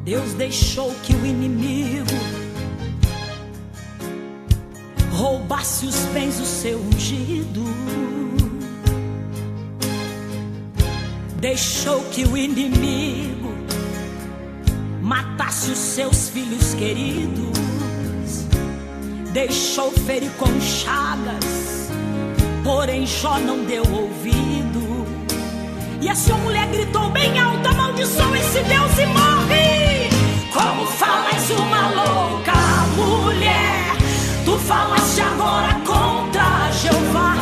Deus deixou que o inimigo roubasse os bens do seu ungido. Deixou que o inimigo matasse os seus filhos queridos. Deixou ferir com chagas, porém Jó não deu ouvido. E a sua mulher gritou bem alto: amaldiçoa esse Deus e morre. Como falas uma louca mulher, tu falaste agora contra Jeová.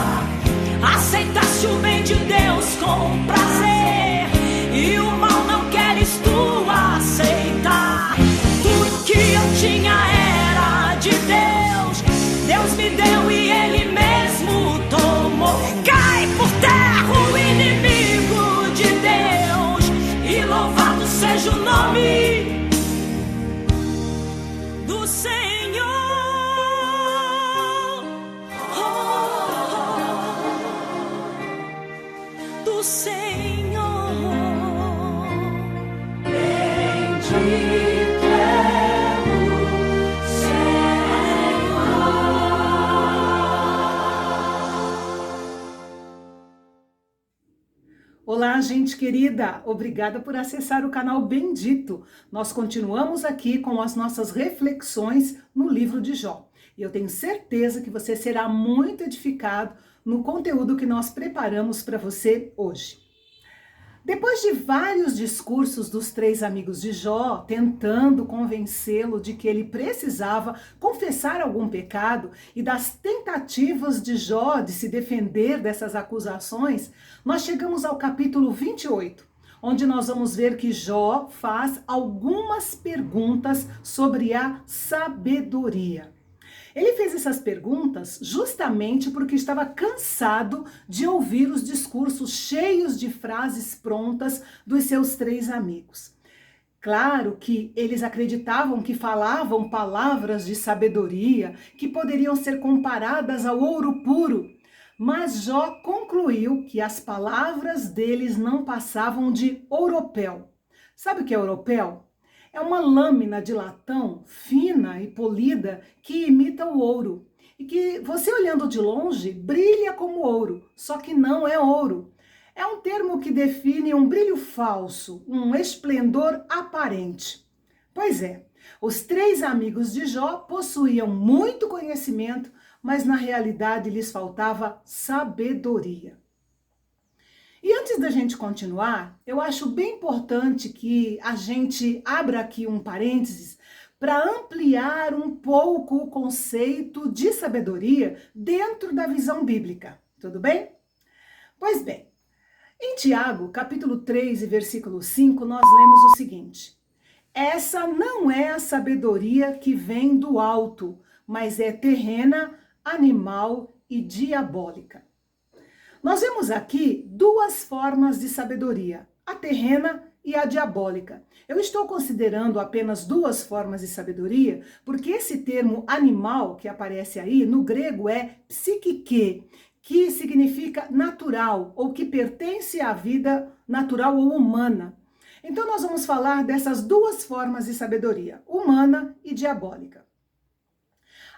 Aceitaste o bem de Deus com prazer, e o mal não queres tu aceitar. Tudo que eu tinha era de Deus, Deus me deu e Ele mesmo tomou. Cai por terra o inimigo de Deus, e louvado seja o nome do Senhor. Do Senhor. Bendito é o Senhor. Olá, gente querida! Obrigada por acessar o canal Bendito. Nós continuamos aqui com as nossas reflexões no livro de Jó. E eu tenho certeza que você será muito edificado no conteúdo que nós preparamos para você hoje. Depois de vários discursos dos três amigos de Jó, tentando convencê-lo de que ele precisava confessar algum pecado, e das tentativas de Jó de se defender dessas acusações, nós chegamos ao capítulo 28, onde nós vamos ver que Jó faz algumas perguntas sobre a sabedoria. Ele fez essas perguntas justamente porque estava cansado de ouvir os discursos cheios de frases prontas dos seus três amigos. Claro que eles acreditavam que falavam palavras de sabedoria que poderiam ser comparadas ao ouro puro, mas Jó concluiu que as palavras deles não passavam de ouropel. Sabe o que é ouropel? É uma lâmina de latão fina e polida que imita o ouro. E que você olhando de longe brilha como ouro, só que não é ouro. É um termo que define um brilho falso, um esplendor aparente. Pois é, os três amigos de Jó possuíam muito conhecimento, mas na realidade lhes faltava sabedoria. E antes da gente continuar, eu acho bem importante que a gente abra aqui um parênteses para ampliar um pouco o conceito de sabedoria dentro da visão bíblica, tudo bem? Pois bem, em Tiago, capítulo 3 e versículo 5, nós lemos o seguinte: essa não é a sabedoria que vem do alto, mas é terrena, animal e diabólica. Nós vemos aqui duas formas de sabedoria, a terrena e a diabólica. Eu estou considerando apenas duas formas de sabedoria, porque esse termo animal que aparece aí, no grego é psique, que significa natural, ou que pertence à vida natural ou humana. Então nós vamos falar dessas duas formas de sabedoria, humana e diabólica.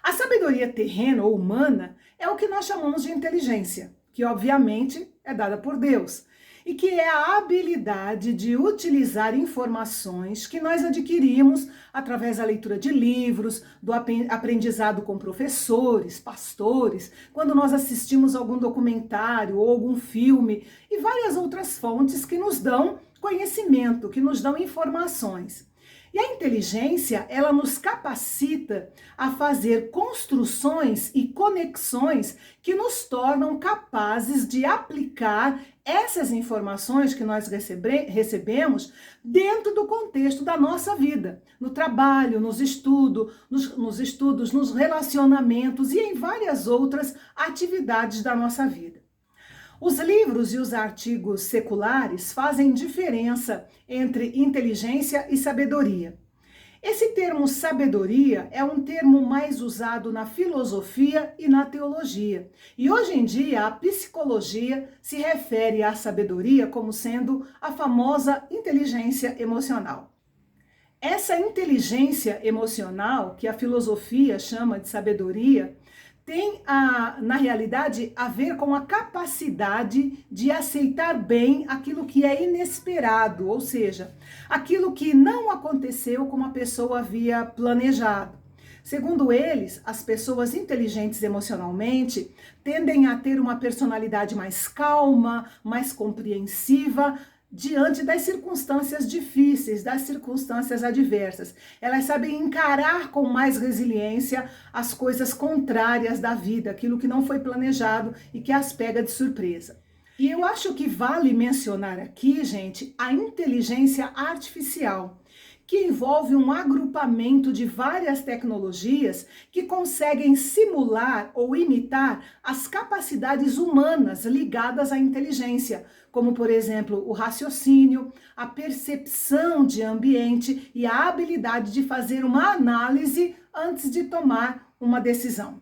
A sabedoria terrena ou humana é o que nós chamamos de inteligência, que obviamente é dada por Deus, e que é a habilidade de utilizar informações que nós adquirimos através da leitura de livros, do aprendizado com professores, pastores, quando nós assistimos algum documentário ou algum filme e várias outras fontes que nos dão conhecimento, que nos dão informações. E a inteligência, ela nos capacita a fazer construções e conexões que nos tornam capazes de aplicar essas informações que nós recebemos dentro do contexto da nossa vida, no trabalho, nos estudos, nos relacionamentos e em várias outras atividades da nossa vida. Os livros e os artigos seculares fazem diferença entre inteligência e sabedoria. Esse termo sabedoria é um termo mais usado na filosofia e na teologia. E hoje em dia a psicologia se refere à sabedoria como sendo a famosa inteligência emocional. Essa inteligência emocional, que a filosofia chama de sabedoria, tem, na realidade, a ver com a capacidade de aceitar bem aquilo que é inesperado, ou seja, aquilo que não aconteceu como a pessoa havia planejado. Segundo eles, as pessoas inteligentes emocionalmente tendem a ter uma personalidade mais calma, mais compreensiva, diante das circunstâncias difíceis, das circunstâncias adversas. Elas sabem encarar com mais resiliência as coisas contrárias da vida, aquilo que não foi planejado e que as pega de surpresa. E eu acho que vale mencionar aqui, gente, a inteligência artificial, que envolve um agrupamento de várias tecnologias que conseguem simular ou imitar as capacidades humanas ligadas à inteligência, como, por exemplo, o raciocínio, a percepção de ambiente e a habilidade de fazer uma análise antes de tomar uma decisão.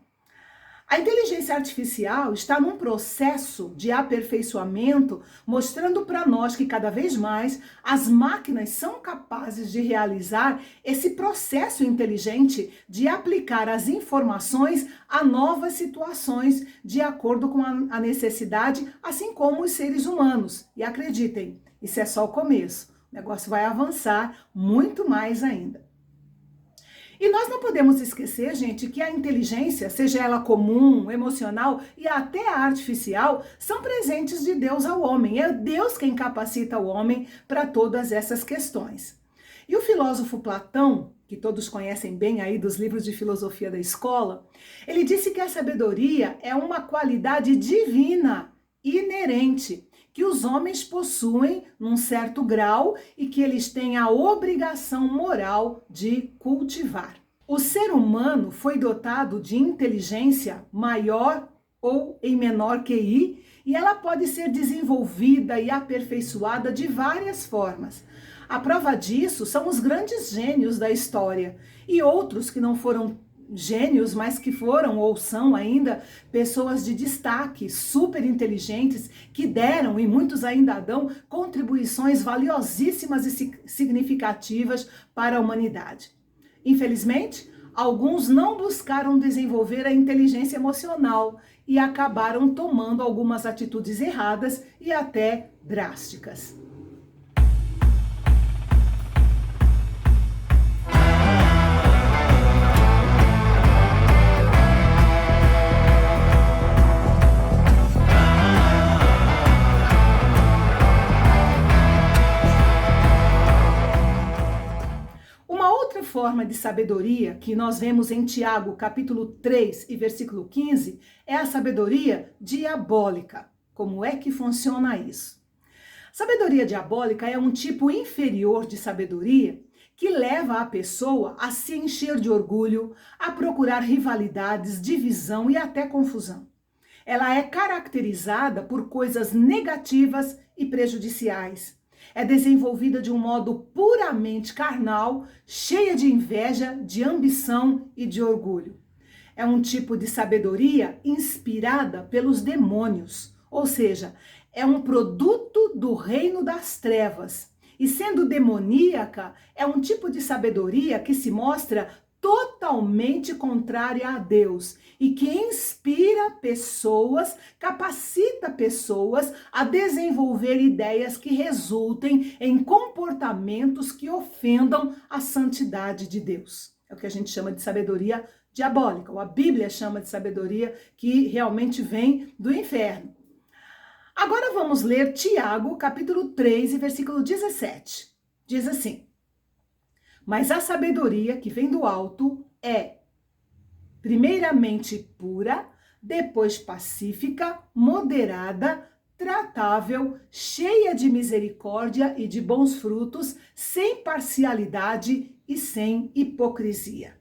A inteligência artificial está num processo de aperfeiçoamento, mostrando para nós que cada vez mais as máquinas são capazes de realizar esse processo inteligente de aplicar as informações a novas situações de acordo com a necessidade, assim como os seres humanos. E acreditem, isso é só o começo. O negócio vai avançar muito mais ainda. E nós não podemos esquecer, gente, que a inteligência, seja ela comum, emocional e até a artificial, são presentes de Deus ao homem. É Deus quem capacita o homem para todas essas questões. E o filósofo Platão, que todos conhecem bem aí dos livros de filosofia da escola, ele disse que a sabedoria é uma qualidade divina, inerente, que os homens possuem num certo grau e que eles têm a obrigação moral de cultivar. O ser humano foi dotado de inteligência maior ou em menor QI e ela pode ser desenvolvida e aperfeiçoada de várias formas. A prova disso são os grandes gênios da história e outros que não foram gênios, mas que foram ou são ainda pessoas de destaque, super inteligentes, que deram, e muitos ainda dão, contribuições valiosíssimas e significativas para a humanidade. Infelizmente, alguns não buscaram desenvolver a inteligência emocional e acabaram tomando algumas atitudes erradas e até drásticas. Forma de sabedoria que nós vemos em Tiago, capítulo 3 e versículo 15, é a sabedoria diabólica. Como é que funciona isso? Sabedoria diabólica é um tipo inferior de sabedoria que leva a pessoa a se encher de orgulho, a procurar rivalidades, divisão e até confusão. Ela é caracterizada por coisas negativas e prejudiciais. É desenvolvida de um modo puramente carnal, cheia de inveja, de ambição e de orgulho. É um tipo de sabedoria inspirada pelos demônios, ou seja, é um produto do reino das trevas. E sendo demoníaca, é um tipo de sabedoria que se mostra totalmente contrária a Deus e que inspira pessoas, capacita pessoas a desenvolver ideias que resultem em comportamentos que ofendam a santidade de Deus. É o que a gente chama de sabedoria diabólica, ou a Bíblia chama de sabedoria que realmente vem do inferno. Agora vamos ler Tiago, capítulo 3, e versículo 17. Diz assim: mas a sabedoria que vem do alto é, primeiramente, pura, depois pacífica, moderada, tratável, cheia de misericórdia e de bons frutos, sem parcialidade e sem hipocrisia.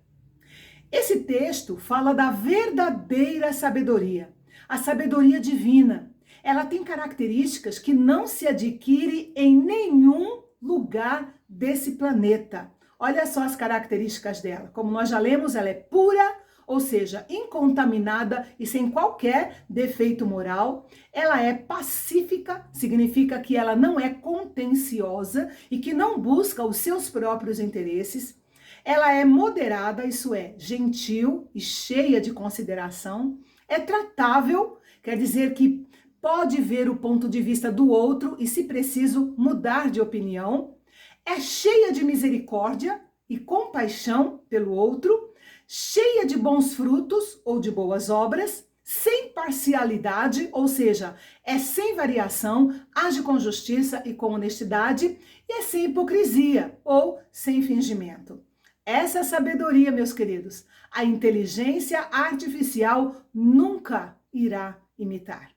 Esse texto fala da verdadeira sabedoria, a sabedoria divina. Ela tem características que não se adquire em nenhum lugar desse planeta. Olha só as características dela. Como nós já lemos, ela é pura, ou seja, incontaminada e sem qualquer defeito moral. Ela é pacífica, significa que ela não é contenciosa e que não busca os seus próprios interesses. Ela é moderada, isso é, gentil e cheia de consideração. É tratável, quer dizer que pode ver o ponto de vista do outro e, se preciso, mudar de opinião. É cheia de misericórdia e compaixão pelo outro, cheia de bons frutos ou de boas obras, sem parcialidade, ou seja, é sem variação, age com justiça e com honestidade, e é sem hipocrisia ou sem fingimento. Essa é a sabedoria, meus queridos. A inteligência artificial nunca irá imitar.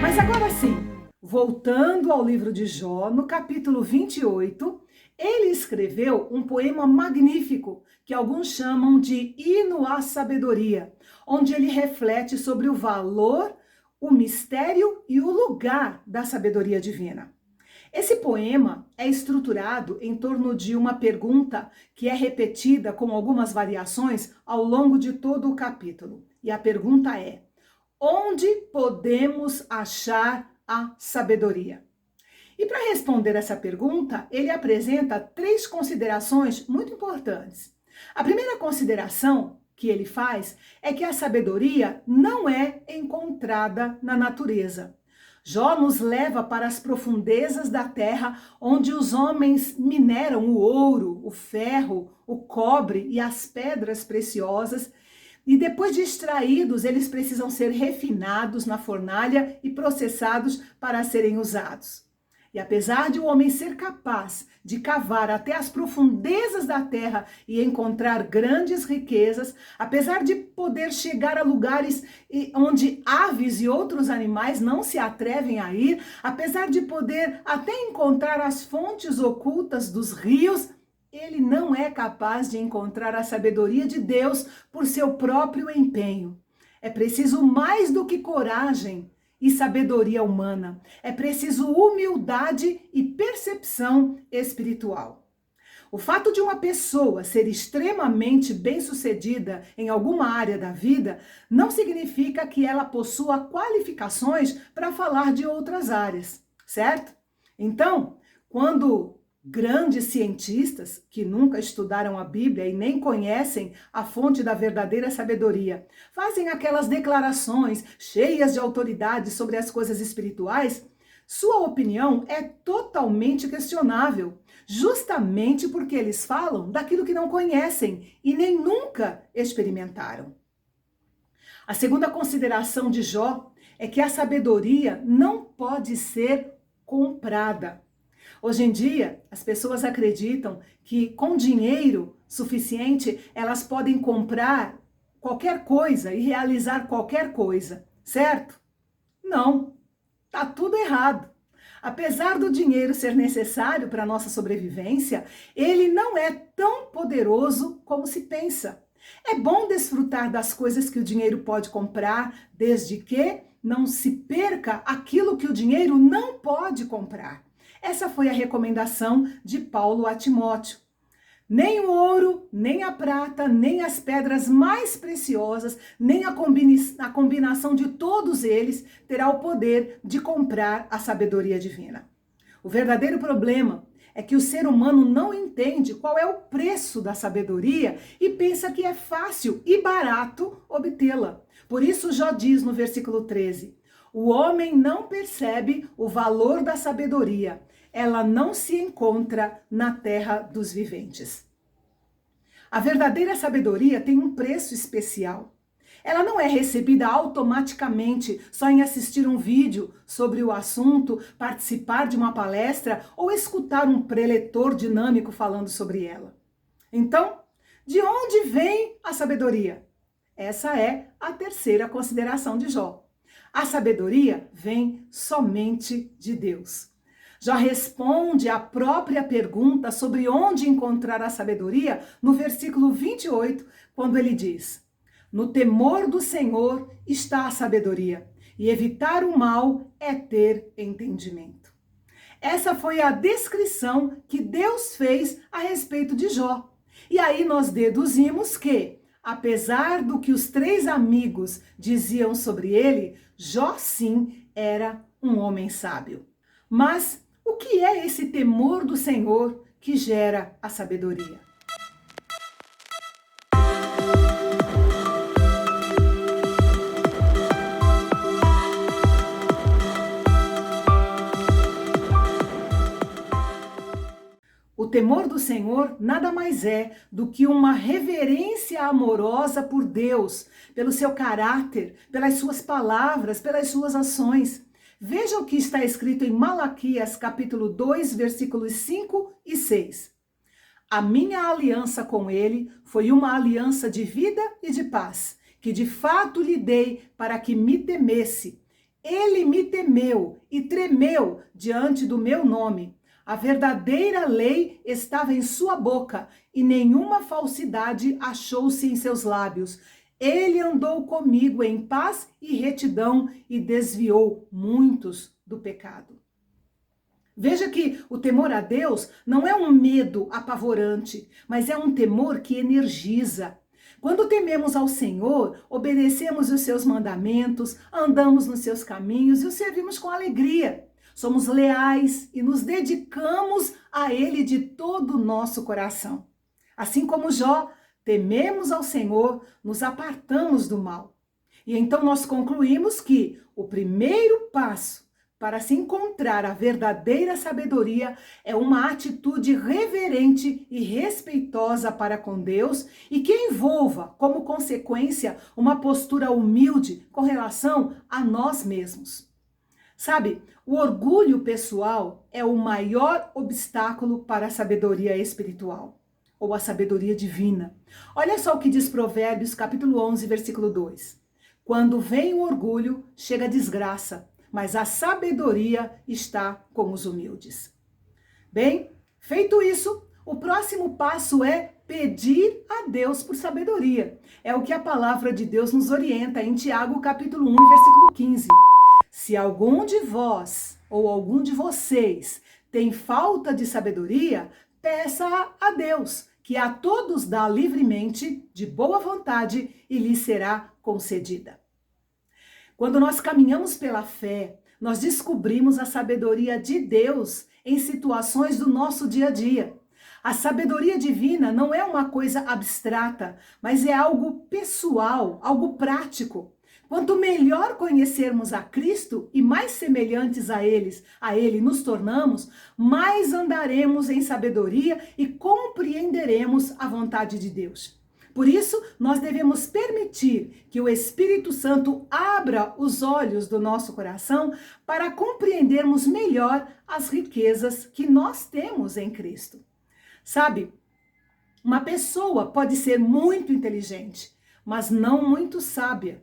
Mas agora sim, voltando ao livro de Jó, no capítulo 28, ele escreveu um poema magnífico, que alguns chamam de Hino à Sabedoria, onde ele reflete sobre o valor, o mistério e o lugar da sabedoria divina. Esse poema é estruturado em torno de uma pergunta que é repetida com algumas variações ao longo de todo o capítulo. E a pergunta é: onde podemos achar a sabedoria? E para responder essa pergunta, ele apresenta 3 considerações muito importantes. A primeira consideração que ele faz é que a sabedoria não é encontrada na natureza. Jó nos leva para as profundezas da terra, onde os homens mineram o ouro, o ferro, o cobre e as pedras preciosas. E depois de extraídos, eles precisam ser refinados na fornalha e processados para serem usados. E apesar de o homem ser capaz de cavar até as profundezas da terra e encontrar grandes riquezas, apesar de poder chegar a lugares onde aves e outros animais não se atrevem a ir, apesar de poder até encontrar as fontes ocultas dos rios, ele não é capaz de encontrar a sabedoria de Deus por seu próprio empenho. É preciso mais do que coragem e sabedoria humana. É preciso humildade e percepção espiritual. O fato de uma pessoa ser extremamente bem-sucedida em alguma área da vida não significa que ela possua qualificações para falar de outras áreas, certo? Então, quando grandes cientistas que nunca estudaram a Bíblia e nem conhecem a fonte da verdadeira sabedoria fazem aquelas declarações cheias de autoridade sobre as coisas espirituais, sua opinião é totalmente questionável, justamente porque eles falam daquilo que não conhecem e nem nunca experimentaram. A segunda consideração de Jó é que a sabedoria não pode ser comprada. Hoje em dia, as pessoas acreditam que com dinheiro suficiente elas podem comprar qualquer coisa e realizar qualquer coisa, certo? Não, tá tudo errado. Apesar do dinheiro ser necessário para a nossa sobrevivência, ele não é tão poderoso como se pensa. É bom desfrutar das coisas que o dinheiro pode comprar, desde que não se perca aquilo que o dinheiro não pode comprar. Essa foi a recomendação de Paulo a Timóteo. Nem o ouro, nem a prata, nem as pedras mais preciosas, nem a combinação de todos eles terá o poder de comprar a sabedoria divina. O verdadeiro problema é que o ser humano não entende qual é o preço da sabedoria e pensa que é fácil e barato obtê-la. Por isso Jó diz no versículo 13: o homem não percebe o valor da sabedoria. Ela não se encontra na terra dos viventes. A verdadeira sabedoria tem um preço especial. Ela não é recebida automaticamente só em assistir um vídeo sobre o assunto, participar de uma palestra ou escutar um preletor dinâmico falando sobre ela. Então, de onde vem a sabedoria? Essa é a terceira consideração de Jó. A sabedoria vem somente de Deus. Jó responde a própria pergunta sobre onde encontrar a sabedoria no versículo 28, quando ele diz: no temor do Senhor está a sabedoria, e evitar o mal é ter entendimento. Essa foi a descrição que Deus fez a respeito de Jó. E aí nós deduzimos que, apesar do que os 3 amigos diziam sobre ele, Jó sim era um homem sábio. Mas o que é esse temor do Senhor que gera a sabedoria? O temor do Senhor nada mais é do que uma reverência amorosa por Deus, pelo seu caráter, pelas suas palavras, pelas suas ações. Veja o que está escrito em Malaquias, capítulo 2, versículos 5 e 6. A minha aliança com ele foi uma aliança de vida e de paz, que de fato lhe dei para que me temesse. Ele me temeu e tremeu diante do meu nome. A verdadeira lei estava em sua boca e nenhuma falsidade achou-se em seus lábios. Ele andou comigo em paz e retidão e desviou muitos do pecado. Veja que o temor a Deus não é um medo apavorante, mas é um temor que energiza. Quando tememos ao Senhor, obedecemos os seus mandamentos, andamos nos seus caminhos e o servimos com alegria. Somos leais e nos dedicamos a Ele de todo o nosso coração. Assim como Jó, tememos ao Senhor, nos apartamos do mal. E então nós concluímos que o primeiro passo para se encontrar a verdadeira sabedoria é uma atitude reverente e respeitosa para com Deus e que envolva, como consequência, uma postura humilde com relação a nós mesmos. Sabe, o orgulho pessoal é o maior obstáculo para a sabedoria espiritual, ou a sabedoria divina. Olha só o que diz Provérbios, capítulo 11, versículo 2. Quando vem o orgulho, chega a desgraça, mas a sabedoria está com os humildes. Bem, feito isso, o próximo passo é pedir a Deus por sabedoria. É o que a palavra de Deus nos orienta em Tiago, capítulo 1, versículo 15. Se algum de vós ou algum de vocês tem falta de sabedoria, peça a Deus, que a todos dá livremente, de boa vontade, e lhe será concedida. Quando nós caminhamos pela fé, nós descobrimos a sabedoria de Deus em situações do nosso dia a dia. A sabedoria divina não é uma coisa abstrata, mas é algo pessoal, algo prático. Quanto melhor conhecermos a Cristo e mais semelhantes a Ele nos tornamos, mais andaremos em sabedoria e compreenderemos a vontade de Deus. Por isso, nós devemos permitir que o Espírito Santo abra os olhos do nosso coração para compreendermos melhor as riquezas que nós temos em Cristo. Sabe, uma pessoa pode ser muito inteligente, mas não muito sábia.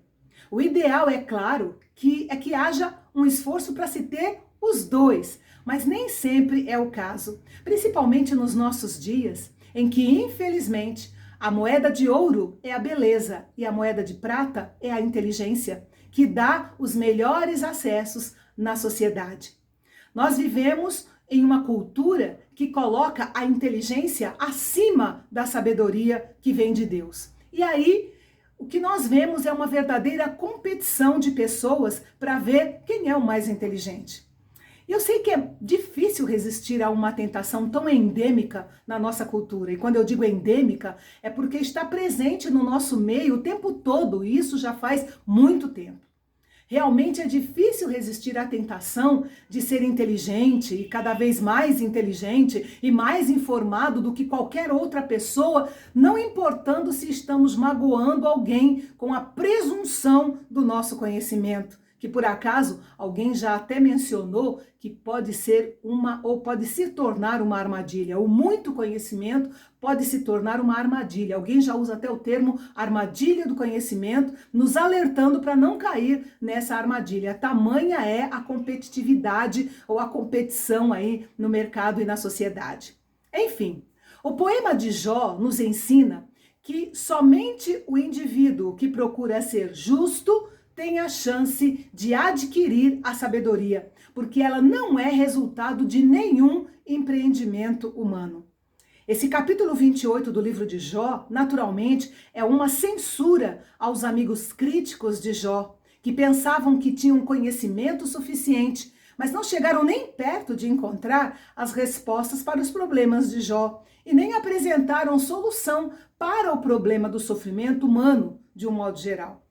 O ideal, é claro, que haja um esforço para se ter os dois, mas nem sempre é o caso, principalmente nos nossos dias, em que, infelizmente, a moeda de ouro é a beleza e a moeda de prata é a inteligência, que dá os melhores acessos na sociedade. Nós vivemos em uma cultura que coloca a inteligência acima da sabedoria que vem de Deus. E aí, o que nós vemos é uma verdadeira competição de pessoas para ver quem é o mais inteligente. E eu sei que é difícil resistir a uma tentação tão endêmica na nossa cultura. E quando eu digo endêmica, é porque está presente no nosso meio o tempo todo, e isso já faz muito tempo. Realmente é difícil resistir à tentação de ser inteligente e cada vez mais inteligente e mais informado do que qualquer outra pessoa, não importando se estamos magoando alguém com a presunção do nosso conhecimento, que por acaso alguém já até mencionou que pode ser pode se tornar uma armadilha. O muito conhecimento pode se tornar uma armadilha. Alguém já usa até o termo armadilha do conhecimento, nos alertando para não cair nessa armadilha. Tamanha é a competitividade ou a competição aí no mercado e na sociedade. Enfim, o poema de Jó nos ensina que somente o indivíduo que procura ser justo, tem a chance de adquirir a sabedoria, porque ela não é resultado de nenhum empreendimento humano. Esse capítulo 28 do livro de Jó, naturalmente, é uma censura aos amigos críticos de Jó, que pensavam que tinham conhecimento suficiente, mas não chegaram nem perto de encontrar as respostas para os problemas de Jó e nem apresentaram solução para o problema do sofrimento humano, de um modo geral.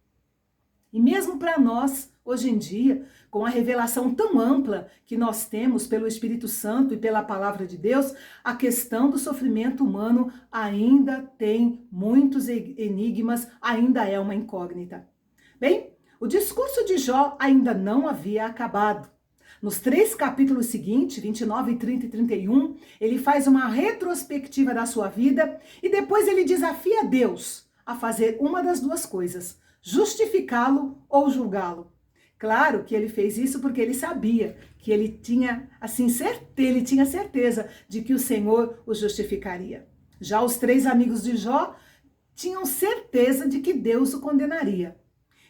E mesmo para nós, hoje em dia, com a revelação tão ampla que nós temos pelo Espírito Santo e pela palavra de Deus, a questão do sofrimento humano ainda tem muitos enigmas, ainda é uma incógnita. Bem, o discurso de Jó ainda não havia acabado. Nos 3 capítulos seguintes, 29, 30 e 31, ele faz uma retrospectiva da sua vida e depois ele desafia Deus a fazer uma das duas coisas: justificá-lo ou julgá-lo. Claro que ele fez isso porque ele sabia que ele tinha certeza de que o Senhor o justificaria. Já os 3 amigos de Jó tinham certeza de que Deus o condenaria.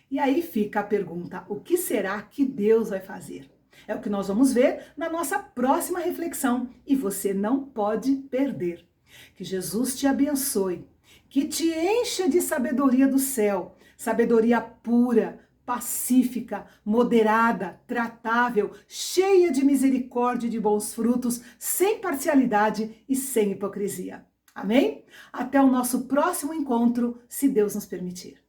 E aí fica a pergunta: o que será que Deus vai fazer? É o que nós vamos ver na nossa próxima reflexão e você não pode perder. Que Jesus te abençoe, que te encha de sabedoria do céu, sabedoria pura, pacífica, moderada, tratável, cheia de misericórdia e de bons frutos, sem parcialidade e sem hipocrisia. Amém? Até o nosso próximo encontro, se Deus nos permitir.